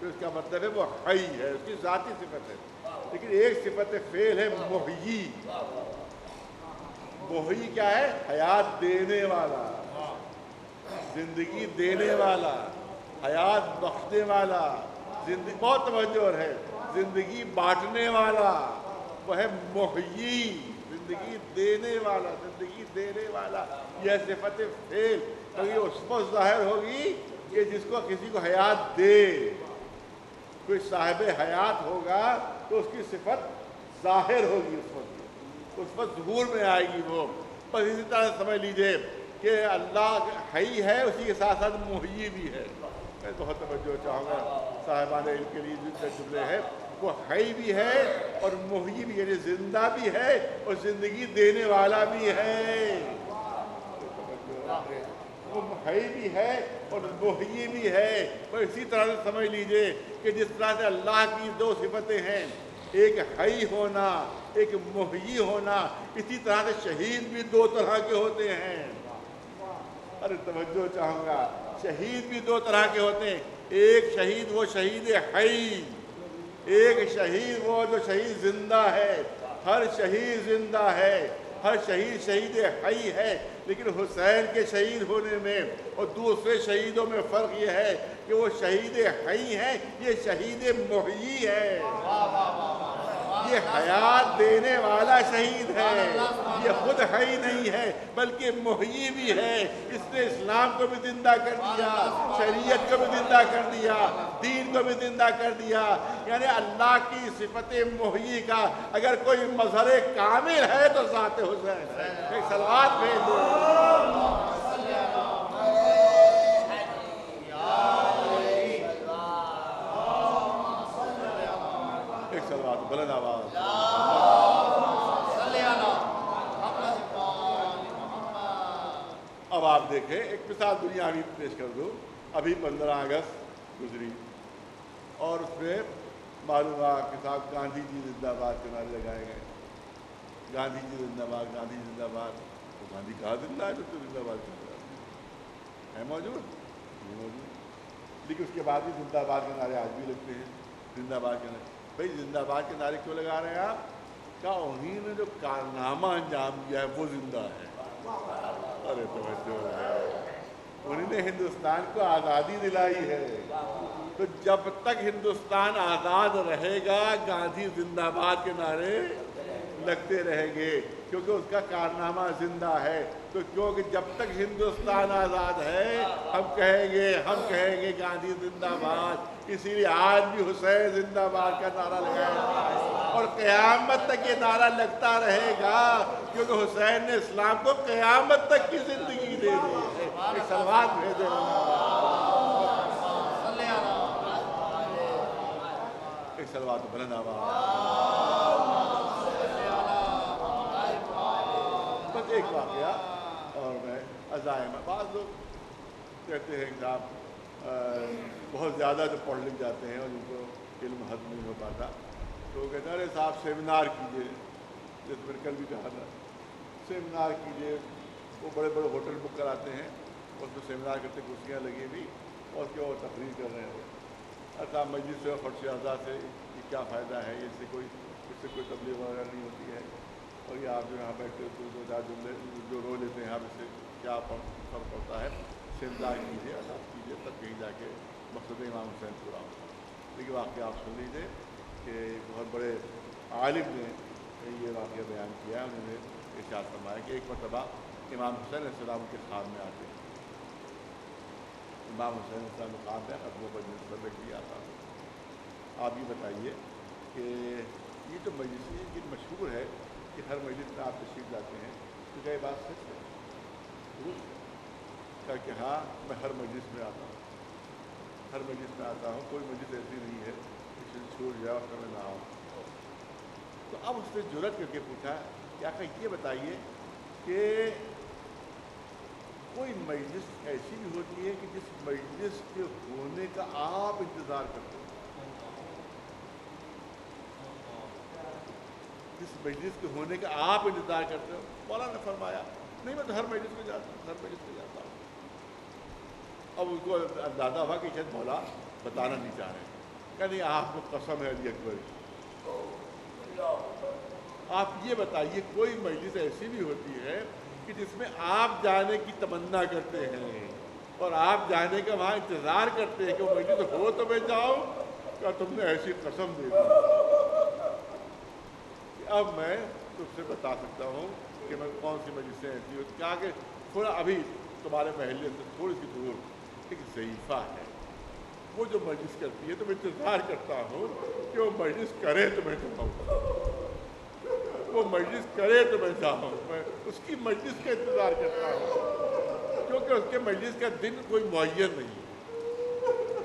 تو اس کا مطلب ہے وہ حی ہے، اس کی ذاتی صفت ہے. لیکن ایک صفت فعل ہے محیی. محیی کیا ہے؟ حیات دینے والا، زندگی دینے والا، حیات بخشنے والا، زندگی بہت توجہ ہے، زندگی بانٹنے والا، وہ ہے محیی، زندگی دینے والا، زندگی دینے والا. یہ صفت فعل کبھی اس پر ظاہر ہوگی کہ جس کو کسی کو حیات دے. کوئی صاحب حیات ہوگا تو اس کی صفت ظاہر ہوگی، اس پر ظہور میں آئے گی وہ. بس اسی طرح سمجھ لیجئے کہ اللہ حی ہے، اسی کے ساتھ ساتھ محیی بھی ہے. میں بہت توجہ چاہوں گا صاحبان علم کے لیے جو جملے ہیں، وہ حی بھی ہے اور محیی بھی، یعنی زندہ بھی ہے اور زندگی دینے والا بھی ہے. وہ حی بھی ہے اور محیی بھی ہے. اور اسی طرح سے سمجھ لیجئے کہ جس طرح سے اللہ کی دو صفتیں ہیں، ایک حی ہونا، ایک محیی ہونا، اسی طرح سے شہید بھی دو طرح کے ہوتے ہیں. ارے توجہ چاہوں گا، شہید بھی دو طرح کے ہوتے ہیں. ایک شہید وہ شہید حی، ایک شہید وہ جو شہید زندہ ہے. ہر شہید زندہ ہے، ہر شہید شہید حی ہے. لیکن حسین کے شہید ہونے میں اور دوسرے شہیدوں میں فرق یہ ہے کہ وہ شہید حی ہیں، یہ شہید محیی ہے. یہ حیات دینے والا شہید ہے، یہ خود حی نہیں ہے بلکہ محیی بھی ہے. اس نے اسلام کو بھی زندہ کر دیا، شریعت کو بھی زندہ کر دیا، دین کو بھی زندہ کر دیا. یعنی اللہ کی صفت محیی کا اگر کوئی مظہر کامل ہے تو ذات حسین ہے. ایک صلوات بھیج دو. ایک صلوات بلند آواز. اب آپ دیکھیں ایک مثال دنیاوی پیش کر دوں. ابھی 15 اگست گزری اور اس میں معلوم ہوا کہ صاحب گاندھی جی زندہ باد کے نعرے لگائے گئے. گاندھی جی زندہ باد، گاندھی زندہ باد. تو گاندھی کہاں زندہ ہے تو زندہ باد ہے موجود نہیں موجود. لیکن اس کے بعد بھی زندہ باد کے نعرے آج بھی لگتے ہیں. زندہ باد کے نعرے، بھائی زندہ باد کے نعرے کیوں لگا رہے ہیں آپ؟ کیا انہیں نے جو کارنامہ انجام دیا ہے وہ زندہ ہے؟ ارے توجہ ہے، انہوں نے ہندوستان کو آزادی دلائی ہے. تو جب تک ہندوستان آزاد رہے گا گاندھی زندہ باد کے نعرے لگتے رہیں گے، کیونکہ اس کا کارنامہ زندہ ہے. تو کیونکہ جب تک ہندوستان آزاد ہے ہم کہیں گے گاندھی زندہ باد. اسی لیے آج بھی حسین زندہ باد کا نعرہ لگایا جاتا ہے اور قیامت تک یہ نعرہ لگتا رہے گا، کیونکہ حسین نے اسلام کو قیامت تک کی زندگی دے دی ہے. ایک صلوات بھیجے. ایک صلوات بلند آواز. بس ایک واقعہ اور میں عزائم. بعض لوگ کہتے ہیں کہ آپ بہت زیادہ جو پڑھ لکھ جاتے ہیں اور ان کو علم ہضم نہیں ہو پاتا تو وہ کہتے ہیں ارے صاحب سیمینار کیجیے. جیسے میں نے کل بھی کہا تھا سیمینار کیجیے. وہ بڑے بڑے ہوٹل بک کراتے ہیں، اس میں سیمینار کرتے کرسیاں لگی ہوئی اور اس کے وہ تقریر کر رہے ہیں. صاحب مجلس سے فرش اعضاء سے یہ کیا فائدہ ہے؟ اس سے کوئی تبلیغ وغیرہ نہیں ہوتی ہے. اور یہ آپ جو یہاں بیٹھتے تو دو چار جملے جو رو لیتے ہیں آپ، اس سے کیا فرق پڑتا ہے؟ سیمینار کیجیے، احساس کیجیے، تب کہیں جا کے مقصد امام حسین پورا ہوتا. لیکن واقعہ آپ سن لیجیے کہ بہت بڑے عالم نے یہ واقعہ بیان کیا. انہوں نے ارشاد فرمایا کہ ایک مرتبہ امام حسین علیہ السلام کے خواب میں آتے ہیں. امام حسین علیہ السلام خواب میں قدموں پر نسبت رکھ دیا تھا. آپ یہ بتائیے کہ یہ تو مجلس یہ مشہور ہے کہ ہر مجلس میں آپ تشریف لاتے ہیں، تو کیا یہ بات سچ ہے؟ کہا کہ ہاں میں ہر مجلس میں آتا ہوں، ہر مجلس میں آتا ہوں. کوئی مجلس ایسی نہیں ہے کہ چھوٹ جائے اور میں نہ آؤں. تو اب اس نے جرأت کر کے پوچھا کہ آخر یہ بتائیے کہ کوئی مجلس ایسی بھی ہوتی ہے کہ جس مجلس کے ہونے کا آپ انتظار کرتے ہیں؟ جس مجلس کے ہونے کا آپ انتظار کرتے ہو؟ مولانا نے فرمایا نہیں میں تو ہر مجلس میں جاتا ہوں، ہر مجلس میں جاتا ہوں. اب اس کو اندازہ ہوا کہ شاید مولا بتانا نہیں چاہ رہے. کہ نہیں آپ کو قسم ہے علی اکبر کی. آپ یہ بتائیے کوئی مجلس ایسی بھی ہوتی ہے کہ جس میں آپ جانے کی تمنا کرتے ہیں اور آپ جانے کا وہاں انتظار کرتے ہیں کہ وہ مجلس ہو تو میں جاؤں, کیا تم نے ایسی قسم دے دی کہ اب میں تم سے بتا سکتا ہوں کہ میں کون سی مجلسیں ایسی ہوتی. کیا کہ تھوڑا ابھی تمہارے محلے سے تھوڑی سی دور ایک ضعیفہ ہے, وہ جو مجلس کرتی ہے تو میں انتظار کرتا ہوں کہ وہ مجلس کرے تو میں جاؤں, وہ مجلس کرے تو میں جاؤں. میں اس کی مجلس کا انتظار کرتا ہوں کیونکہ اس کے مجلس کا دن کوئی معین نہیں ہے,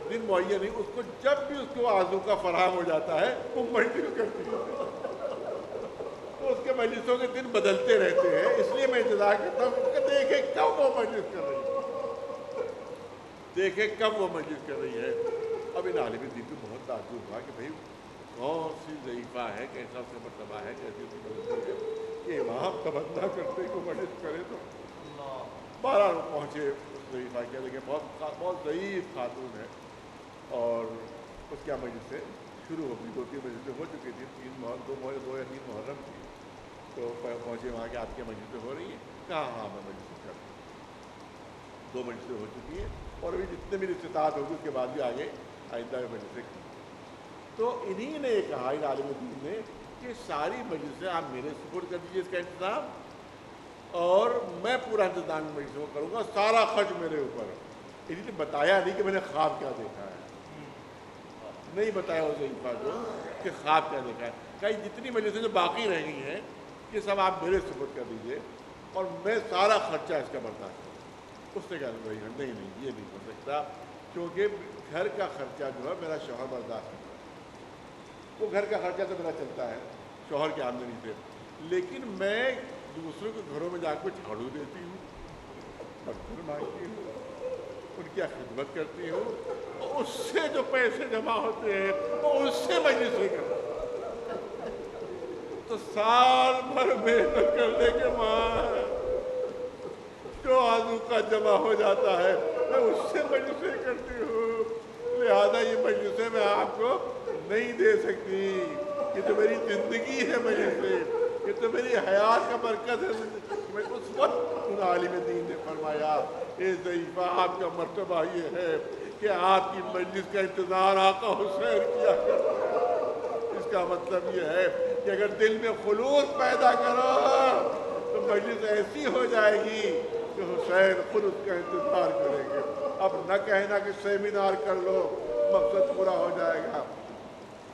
دن معین نہیں. اس کو جب بھی اس کو آذو کا فراہم ہو جاتا ہے وہ مجلس کرتی ہے, تو اس کے مجلسوں کے دن بدلتے رہتے ہیں. اس لیے میں انتظار کرتا ہوں کہ دیکھیں کب وہ مجلس کر رہی ہے, دیکھیں کب وہ مجلس کر رہی ہے. اب ان عالم دین کو بہت تعجب ہوا کہ بھئی کون سی ضعیفہ ہے, کیسا اس کا مرتبہ ہے, کیسی اس کی مجلس ہے کہ امام تمنا کرتے کہ مجلس کرے. تو 12 پہنچے اس ضعیفہ کے, لیکن بہت ضعیف خاتون ہے اور اس کے مجلس سے شروع ہو گئی. 2-3 مجلسیں ہو چکی تھی, 2 یا 3 محرم تھی. تو پہنچے وہاں کہ آپ کی مجلسیں ہو رہی ہیں, کہاں ہاں میں مجلس کر رہی ہوں. 2 مجلسیں ہو چکی ہیں اور ابھی جتنے بھی استطاعت ہوگی اس کے بعد بھی آگے آئندہ مجلسیں کی. تو انہی نے کہا ان عالم دین نے کہ ساری مجلسیں آپ میرے سپرد کر دیجیے اس کا انتظام, اور میں پورا انتظام مجلسوں کروں گا, سارا خرچ میرے اوپر. انہی نے بتایا نہیں کہ میں نے خواب کیا دیکھا ہے, نہیں بتایا وہ ضعیفہ کو کہ خواب کیا دیکھا ہے. کہیں جتنی مجلسیں جو باقی رہ گئی ہیں یہ سب آپ میرے سپرد کر دیجیے اور میں سارا خرچہ اس کا برداشت کروں. اس نے کہا نہیں یہ نہیں ہو سکتا, کیونکہ گھر کا خرچہ جو ہے میرا شوہر برداشت کرتا ہے. وہ گھر کا خرچہ تو میرا چلتا ہے شوہر کی آمدنی سے, لیکن میں دوسروں کے گھروں میں جا کے جھاڑو دیتی ہوں, برتن مانگتی ہوں, ان کی خدمت کرتی ہوں, اور اس سے جو پیسے جمع ہوتے ہیں وہ اس سے مجلس نہیں کرتا. تو سال بھر محنت کرنے کے بعد جو آذو کا جمع ہو جاتا ہے میں اس سے مجلسیں کرتی ہوں. لہذا یہ مجلسیں میں آپ کو نہیں دے سکتی, یہ تو میری زندگی ہے مجلسیں, یہ تو میری حیات کا مرکز ہے. میں اس وقت ان عالم دین نے فرمایا اے ضعیفہ آپ کا مرتبہ یہ ہے کہ آپ کی مجلس کا انتظار آقا حسین کیا کرتے ہیں. اس کا مطلب یہ ہے کہ اگر دل میں خلوص پیدا کرو تو مجلس ایسی ہو جائے گی کہ حسین خود اس کا انتظار کریں گے. اب نہ کہنا کہ سیمینار کر لو مقصد پورا ہو جائے گا,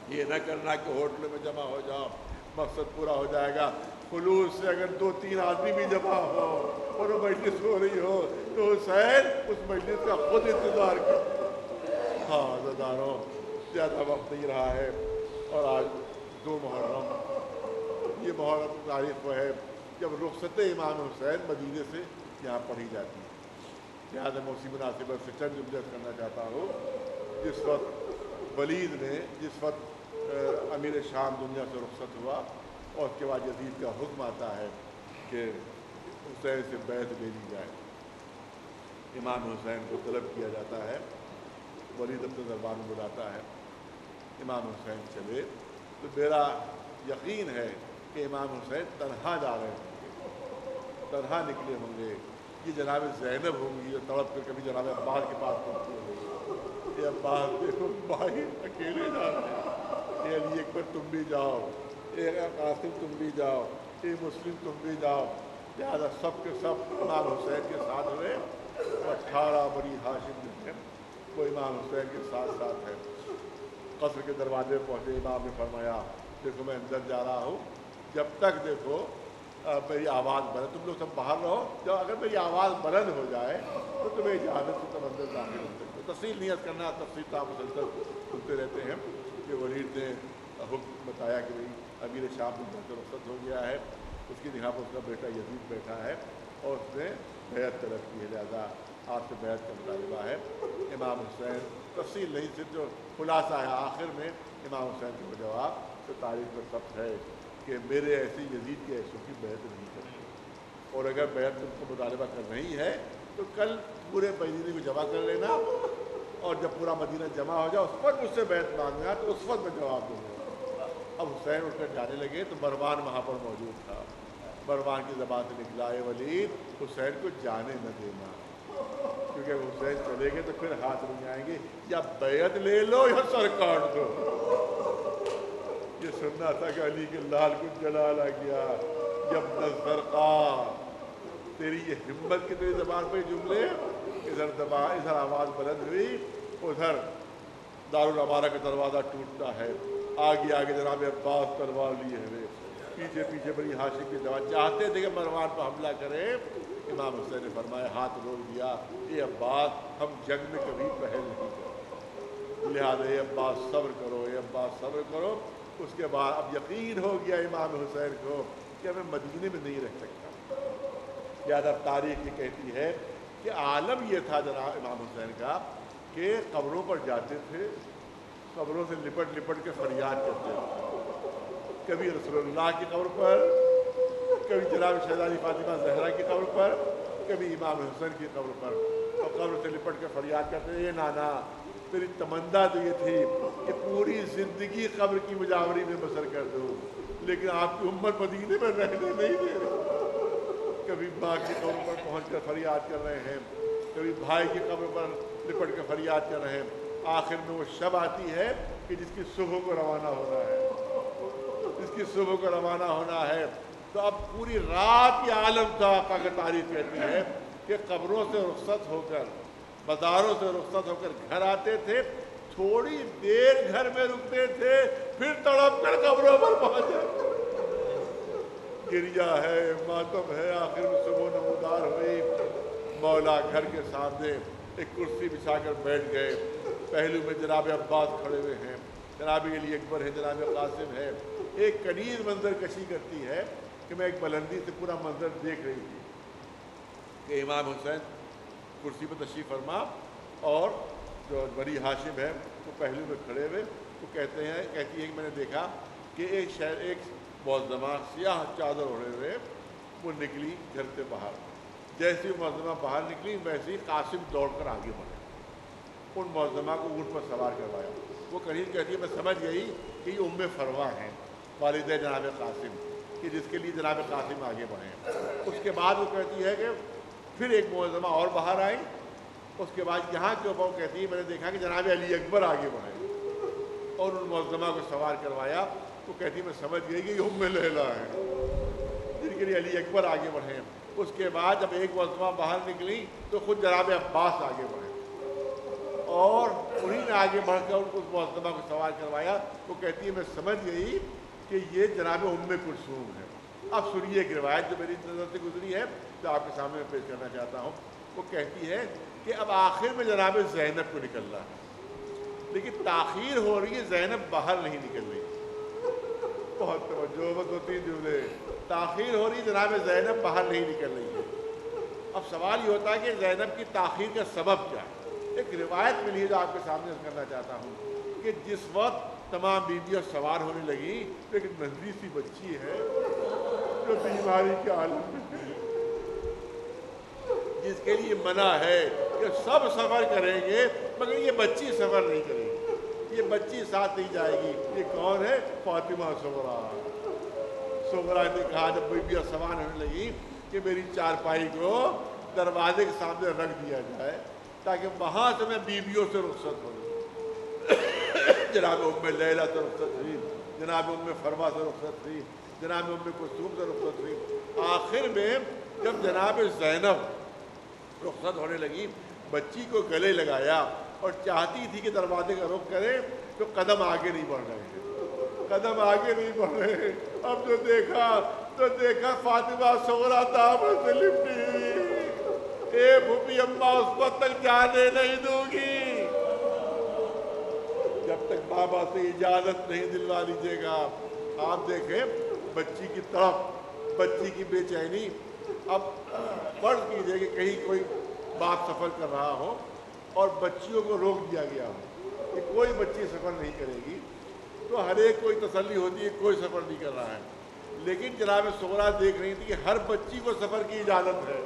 یہ نہ کرنا کہ ہوٹلوں میں جمع ہو جاؤ مقصد پورا ہو جائے گا. خلوص سے اگر 2-3 آدمی بھی جمع ہو اور وہ مجلس ہو رہی ہو تو حسین اس مجلس کا خود انتظار کر. ہاں عزیزانو, زیادہ وقت نہیں رہا ہے اور آج 2 محرم, یہ محرم کی تاریخ وہ ہے جب رخصت امام حسین مدینے سے یہاں پڑھی جاتی ہے. لہٰذا میں اسی مناسبت سے چند جملے کرنا چاہتا ہوں. جس وقت ولید نے, جس وقت امیر شام دنیا سے رخصت ہوا اور اس کے بعد یزید کا حکم آتا ہے کہ حسین سے بیعت لے لی جائے, امام حسین کو طلب کیا جاتا ہے, ولید اپنے دربار میں بلاتا ہے, امام حسین چلے تو میرا یقین ہے کہ امام حسین تنہا جا رہے ہوں گے, تنہا نکلے ہوں گے. یہ جناب زینب ہوں گی جو تڑپ کر کبھی جناب عباس کے پاس پہنچتی ہوگی, یہ عباس دیکھو بھائی اکیلے جا رہے ہیں, یہ علی اکبر تم بھی جاؤ, اے قاسم تم بھی جاؤ, اے مسلم تم بھی جاؤ. لہٰذا سب کے سب امام حسین کے ساتھ ہوئے. 18 بڑی ہاشم جو ہے وہ امام حسین کے ساتھ ساتھ ہے. قصر کے دروازے پہنچے, امام نے فرمایا دیکھو میں اندر جا رہا ہوں, جب تک دیکھو میری آواز بلند, تم لوگ سب باہر رہو, جب اگر میری آواز بلند ہو جائے تو تمہیں اجازت سے تم اندر داخل ہو سکتے. تفصیل نیت کرنا, تفصیل تو آپ مسلسل سنتے رہتے ہیں کہ ولید نے حکم بتایا کہ بھئی امیر شام دنیا سے رخصت ہو گیا ہے, اس کی نگاہ پر اس کا بیٹا یزید بیٹھا ہے اور اس نے بیعت طلب کی ہے, لہٰذا آپ سے بیعت کا مطالبہ ہے. امام حسین, تفصیل نہیں, صرف جو خلاصہ ہے آخر میں امام حسین کا جواب تو تاریخ میں ثبت ہے کہ میرے ایسے یزید کے ایسوں کی بیعت نہیں کرتے, اور اگر بیعت تم کو مطالبہ کر رہی ہے تو کل پورے مدینے کو جمع کر لینا اور جب پورا مدینہ جمع ہو جائے اس وقت مجھ سے بیعت مانگنا تو اس وقت میں جواب دوں گا۔ اب حسین اٹھ کر جانے لگے تو مروان وہاں پر موجود تھا۔ مروان کی زبان سے نکلا، اے ولید حسین کو جانے نہ دینا، کیونکہ حسین چلے گئے تو پھر ہاتھ رک جائیں گے، یا بیعت لے لو یا سر کاٹ دو۔ یہ سننا تھا کہ علی کے لال کو جلال آ گیا، جب نزرقا تیری یہ ہمت کی تیری زبان پہ جملے، ادھر آواز بلند ہوئی، ادھر دارالعمارہ کا دروازہ ٹوٹتا ہے، آگے آگے جناب عباس تلوار لیے ہوئے، پیچھے پیچھے بڑی ہاشم کی جوان چاہتے تھے کہ مروان پر حملہ کرے۔ امام حسین نے فرمایا، ہاتھ روک دیا، اے عباس ہم جنگ میں کبھی پہل نہیں کرتے، لہٰذا اے عباس صبر کرو، اے عباس صبر کرو۔ اس کے بعد اب یقین ہو گیا امام حسین کو کہ میں مدینے میں نہیں رہ سکتا، لہٰذا تاریخ یہ کہتی ہے کہ عالم یہ تھا جناب امام حسین کا کہ قبروں پر جاتے تھے، قبروں سے لپٹ لپٹ کے فریاد کرتے تھے، کبھی رسول اللہ کی قبر پر، کبھی جناب شہزادی فاطمہ زہرا کی قبر پر، کبھی امام حسین کی قبر پر، اور قبر سے لپٹ کے فریاد کرتے تھے، اے نانا میری تمنا تو یہ تھی کہ پوری زندگی قبر کی مجاوری میں بسر کر دوں، لیکن آپ کی امت مدینے میں رہنے نہیں دے رہی۔ کبھی ماں کی قبر پر پہنچ کر فریاد کر رہے ہیں، کبھی بھائی کی قبر پر لپٹ کے فریاد کر رہے ہیں، آخر میں وہ شب آتی ہے کہ جس کی صبح کو روانہ ہونا ہے، جس کی صبح کو روانہ ہونا ہے۔ تو اب پوری رات یہ عالم تھا، کا تاریخ کہتی ہے کہ قبروں سے رخصت ہو کر، بازاروں سے رخصت ہو کر گھر آتے تھے، تھوڑی دیر گھر میں رکتے تھے، پھر تڑپ کر قبروں پر پہنچ جاتے، گریا ہے، ماتم ہے، آخر میں صبح نمودار ہوئی، مولا گھر کے سامنے ایک کرسی بچھا کر بیٹھ گئے، پہلو میں جناب عباس کھڑے ہوئے ہیں، جناب علی اکبر ہے، جناب قاسم ہے۔ ایک کنیز منظر کشی کرتی ہے کہ میں ایک بلندی سے پورا منظر دیکھ رہی تھی کہ امام حسین کرسی پر تشریف فرما اور جو بڑی ہاشم ہے وہ پہلو میں کھڑے ہوئے، وہ کہتی ہے کہ میں نے دیکھا کہ ایک معظمہ سیاہ چادر اوڑھے ہوئے وہ نکلی گھر سے باہر، جیسی معظمہ باہر نکلی ویسے ہی قاسم دوڑ کر آگے بڑھے، ان معظمہ کو اونٹ پر سوار کروایا۔ وہ قریب کہتی ہے میں سمجھ گئی کہ یہ ام فروا ہیں، والدہ جناب قاسم، کہ جس کے لیے جناب قاسم آگے بڑھے۔ اس کے بعد وہ کہتی ہے کہ پھر ایک معظمہ اور باہر آئی، اس کے بعد یہاں کے اوپر کہتی ہے میں نے دیکھا کہ جناب علی اکبر آگے بڑھے اور ان معظمہ کو سوار کروایا۔ وہ کہتی ہے میں سمجھ گئی کہ یہ ام لیلا ہے جن کے لیے علی اکبر آگے بڑھے۔ اس کے بعد جب ایک معظمہ باہر نکلی تو خود جناب عباس آگے بڑھے اور انہیں نے آگے بڑھ کر اس معظمہ کو سوار کروایا۔ وہ کہتی ہے میں سمجھ گئی کہ یہ جناب ام کلثوم ہے۔ اب سنیے ایک روایت جو میری نظر سے گزری ہے جو آپ کے سامنے میں پیش کرنا چاہتا ہوں۔ وہ کہتی ہے کہ اب آخر میں جناب زینب کو نکلنا ہے، لیکن تاخیر ہو رہی ہے، زینب باہر نہیں نکل رہی۔ بہت توجہ، بس 2-3 جملے، تاخیر ہو رہی ہے، جناب زینب باہر نہیں نکل رہی ہے۔ اب سوال یہ ہوتا ہے کہ زینب کی تاخیر کا سبب کیا ہے؟ ایک روایت ملی ہے جو آپ کے سامنے کرنا چاہتا ہوں کہ جس وقت تمام بیویاں سوار ہونے لگی ایک ننھی سی بچی ہے جو بیماری کے عالم میں ہے، جس کے لیے منع ہے کہ سب سفر کریں گے مگر یہ بچی سفر نہیں کرے گی، یہ بچی ساتھ نہیں جائے گی۔ یہ کون ہے؟ فاطمہ صغریٰ۔ صغریٰ نے کہا جب بیویاں سوار ہونے لگی کہ میری چارپائی کو دروازے کے سامنے رکھ دیا جائے تاکہ وہاں سے میں بیویوں سے رخصت ہو۔ جناب ام لیلا سے رخصت ہوئی، جناب ام فروا سے رخصت ہوئی، جناب ام کلثوم سے رخصت ہوئی۔ آخر میں جب جناب زینب رخصت ہونے لگی، بچی کو گلے لگایا اور چاہتی تھی کہ دروازے کا رخ کرے تو قدم آگے نہیں بڑھ رہے ہیں، قدم آگے نہیں بڑھ رہے ہیں۔ اب جو دیکھا فاطمہ صغریٰ دامن سے لپٹی ہوئی، اے بھوپی اماں اس وقت تک جانے نہیں دوں گی جب تک بابا سے اجازت نہیں دلوا لیجیے گا۔ آپ دیکھیں بچی کی تڑپ، بچی کی بے چینی۔ اب فرض کیجئے کہ کہیں کوئی باپ سفر کر رہا ہو اور بچیوں کو روک دیا گیا ہو کہ کوئی بچی سفر نہیں کرے گی تو ہر ایک کوئی تسلی ہوتی ہے کوئی سفر نہیں کر رہا ہے، لیکن جناب صغریٰ دیکھ رہی تھی کہ ہر بچی کو سفر کی اجازت ہے۔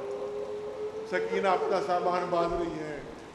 سکینہ اپنا سامان باندھ رہی ہیں،